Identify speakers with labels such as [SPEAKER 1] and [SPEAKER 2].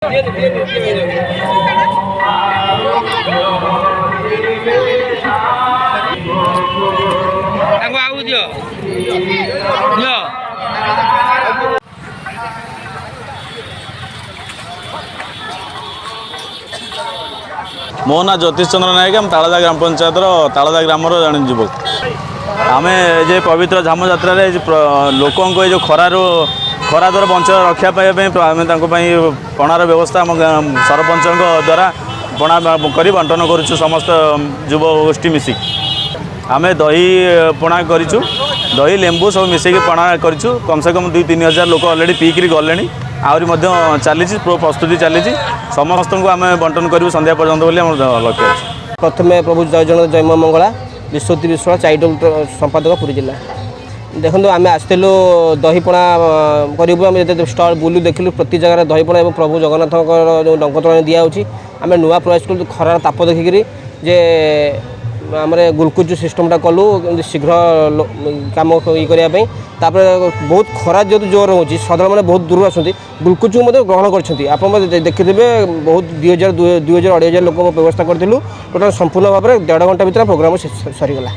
[SPEAKER 1] मो ना ज्योतिष चंद्र नायक आम तालदा ग्राम पंचायत तालदा ग्राम जन युवक आम जे पवित्र झामु यात्रा लोकों जो खरा द्वारा बंच रक्षा पाइबा आम पणार व्यवस्था आम सरपंच द्वारा पणा कर बंटन करुँ समस्त युव गोष्ठी मिसिक आम दही पणा करूँ दही लेंबू सब मिसेक पणा करूँ कम से कम 2-3 हजार लोक अलरेडी पीकरी गले आहरी चली प्रस्तुति चली समस्त को आम बंटन करूँ संध्या पर्यंत बोली लक्ष्य अच्छे।
[SPEAKER 2] प्रथम प्रभु जयजन जयम मंगला विश्वती विश्वास चैरिटेबल संपादक पुरी जिला देखो आम आसलु दहीपणा करूँ स्टल बुलू देखिलु प्रति जगह दहीपणा और प्रभु जगन्नाथ जो डंकतोरण दिखाई आम नुआ प्रयास कलु खरार ताप देखिकी जे आम ग्लुकोज सिस्टमटा कलु शीघ्र कम करने बहुत खरा जो जोर हो साधारण मैंने बहुत दूर आसती ग्लुकोज ग्रहण कर देखिथे बहुत 2000-2500 लोक व्यवस्था करूँ टोटाल संपूर्ण भाव में 1.5 घंटा भर प्रोग्राम सरीगला।